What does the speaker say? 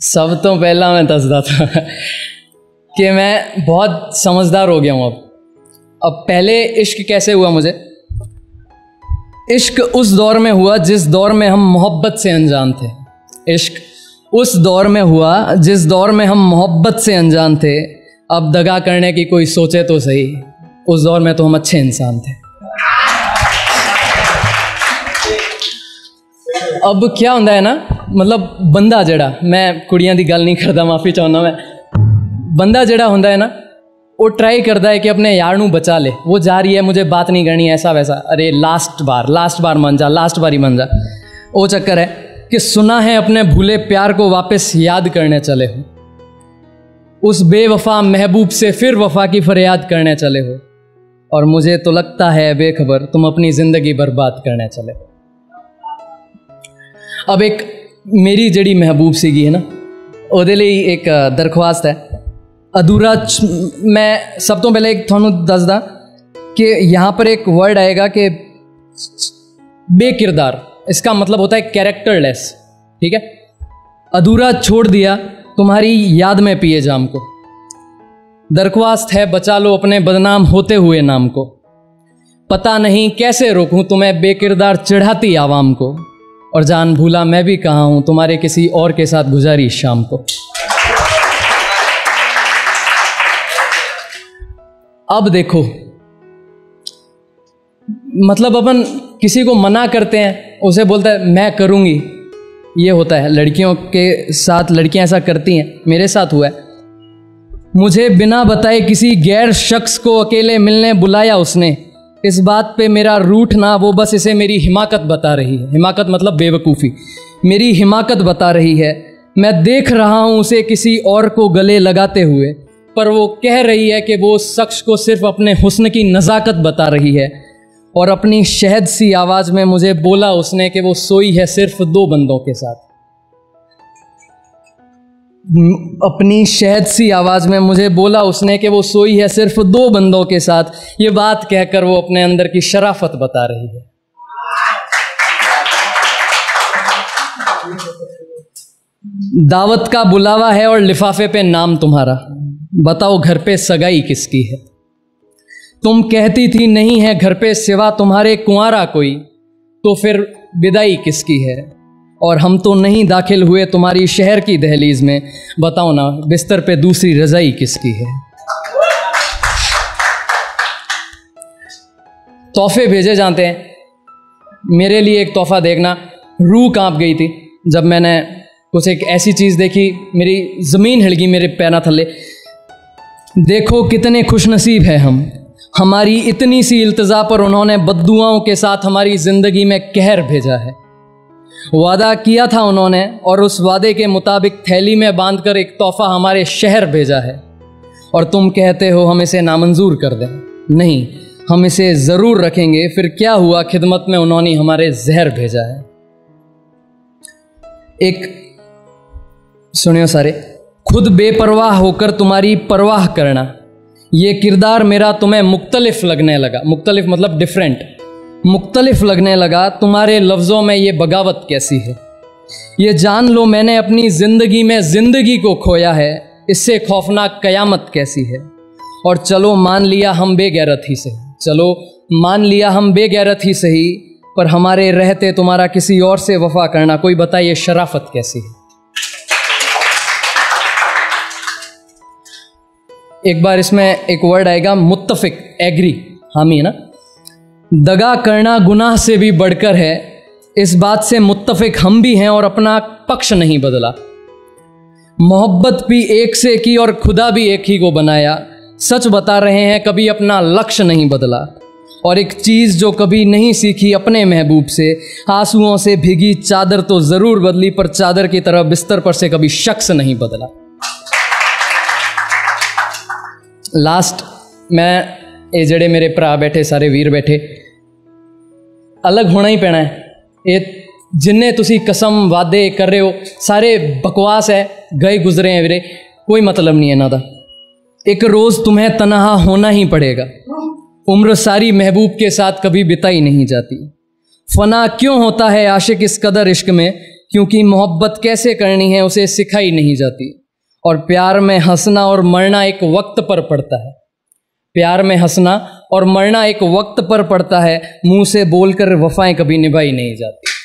सब तो पहला मैं दसदा था कि मैं बहुत समझदार हो गया हूँ अब पहले इश्क कैसे हुआ मुझे? इश्क उस दौर में हुआ जिस दौर में हम मोहब्बत से अनजान थे। इश्क उस दौर में हुआ जिस दौर में हम मोहब्बत से अनजान थे। अब दगा करने की कोई सोचे तो सही, उस दौर में तो हम अच्छे इंसान थे। अब क्या होता है ना, मतलब बंदा जड़ा, मैं कुड़ियां दी गल नहीं करता, माफ़ी चाहना मैं, बंदा जड़ा होता है ना, वो ट्राई करता है कि अपने यार नू बचा ले। वो जा रही है, मुझे बात नहीं करनी, ऐसा वैसा, अरे लास्ट बार मान जा, लास्ट बार ही मान जा। वो चक्कर है कि सुना है अपने भूले प्यार को वापस याद करने चले हो, उस बेवफा महबूब से फिर वफा की फरियाद करने चले हो, और मुझे तो लगता है बेखबर तुम अपनी ज़िंदगी बर्बाद करने चले हो। अब एक मेरी जड़ी महबूब सीगी है ना, ਉਹਦੇ ਲਈ एक दरख्वास्त है अधूरा। मैं सब तो पहले एक थानू दसदा कि यहाँ पर एक वर्ड आएगा कि बेकिरदार, इसका मतलब होता है कैरेक्टरलेस, ठीक है। अधूरा छोड़ दिया तुम्हारी याद में पिए जाम को, दरख्वास्त है बचा लो अपने बदनाम होते हुए नाम को। पता नहीं कैसे रोकूं तुम्हें बेकिरदार चिढ़ाती आवाम को, और जान भूला मैं भी कहाँ हूं तुम्हारे किसी और के साथ गुजारी शाम को। अब देखो, मतलब अपन किसी को मना करते हैं, उसे बोलता है मैं करूंगी, ये होता है लड़कियों के साथ, लड़कियां ऐसा करती हैं, मेरे साथ हुआ है। मुझे बिना बताए किसी गैर शख्स को अकेले मिलने बुलाया उसने, इस बात पे मेरा रूठना वो बस इसे मेरी हिमाकत बता रही है। हिमाकत मतलब बेवकूफ़ी, मेरी हिमाकत बता रही है। मैं देख रहा हूँ उसे किसी और को गले लगाते हुए, पर वो कह रही है कि वो उस शख्स को सिर्फ अपने हुस्न की नज़ाकत बता रही है। और अपनी शहद सी आवाज़ में मुझे बोला उसने कि वो सोई है सिर्फ 2 बंदों के साथ। अपनी शहद सी आवाज़ में मुझे बोला उसने कि वो सोई है सिर्फ 2 बंदों के साथ। ये बात कहकर वो अपने अंदर की शराफत बता रही है। दावत का बुलावा है और लिफाफे पे नाम तुम्हारा, बताओ घर पे सगाई किसकी है? तुम कहती थी नहीं है घर पे सिवा तुम्हारे कुंवारा कोई, तो फिर विदाई किसकी है? और हम तो नहीं दाखिल हुए तुम्हारी शहर की दहलीज में, बताओ ना बिस्तर पे दूसरी रजाई किसकी है? तोहफे भेजे जाते हैं। मेरे लिए एक तोहफा देखना, रूह कांप गई थी जब मैंने कुछ एक ऐसी चीज़ देखी, मेरी ज़मीन हिल गई मेरे पैरों थल्ले। देखो कितने खुशनसीब हैं हम, हमारी इतनी सी इल्तिजा पर उन्होंने बद्दुआओं के साथ हमारी ज़िंदगी में कहर भेजा है। वादा किया था उन्होंने और उस वादे के मुताबिक थैली में बांधकर एक तोहफा हमारे शहर भेजा है, और तुम कहते हो हम इसे नामंजूर कर दें। नहीं, हम इसे ज़रूर रखेंगे। फिर क्या हुआ, खिदमत में उन्होंने हमारे जहर भेजा है। एक सुनियो सारे, खुद बेपरवाह होकर तुम्हारी परवाह करना, ये किरदार मेरा तुम्हें मुख्तलिफ लगने लगा। मुख्तलिफ मतलब डिफरेंट, मुख्तलिफ लगने लगा तुम्हारे लफ्ज़ों में ये बगावत कैसी है। ये जान लो मैंने अपनी ज़िंदगी में ज़िंदगी को खोया है, इससे खौफनाक क़यामत कैसी है। और चलो मान लिया हम बेगैरत ही सही, चलो मान लिया हम बेगैरत ही सही, पर हमारे रहते तुम्हारा किसी और से वफा करना, कोई बताइए शराफत कैसी है। एक बार इसमें एक वर्ड आएगा मुत्तफिक, एग्री, हामी है ना। दगा करना गुनाह से भी बढ़कर है, इस बात से मुत्तफिक हम भी हैं और अपना पक्ष नहीं बदला। मोहब्बत भी एक से की और खुदा भी एक ही को बनाया, सच बता रहे हैं कभी अपना लक्ष्य नहीं बदला। और एक चीज़ जो कभी नहीं सीखी अपने महबूब से, आंसुओं से भीगी चादर तो ज़रूर बदली, पर चादर की तरह बिस्तर पर से कभी शख्स नहीं बदला। लास्ट, मैं ये जड़े मेरे भरा बैठे, सारे वीर बैठे, अलग होना ही पैना है। ये जिन्ने तुसी कसम वादे कर रहे हो सारे बकवास है, गए गुजरे हैं वीरे, कोई मतलब नहीं है इन्हां दा। एक रोज़ तुम्हें तनहा होना ही पड़ेगा, उम्र सारी महबूब के साथ कभी बिताई नहीं जाती। फना क्यों होता है आशिक इस कदर इश्क में, क्योंकि मोहब्बत कैसे करनी है उसे सिखाई नहीं जाती। और प्यार में हंसना और मरना एक वक्त पर पड़ता है। प्यार में हंसना और मरना एक वक्त पर पड़ता है, मुंह से बोलकर वफाएं कभी निभाई नहीं जाती।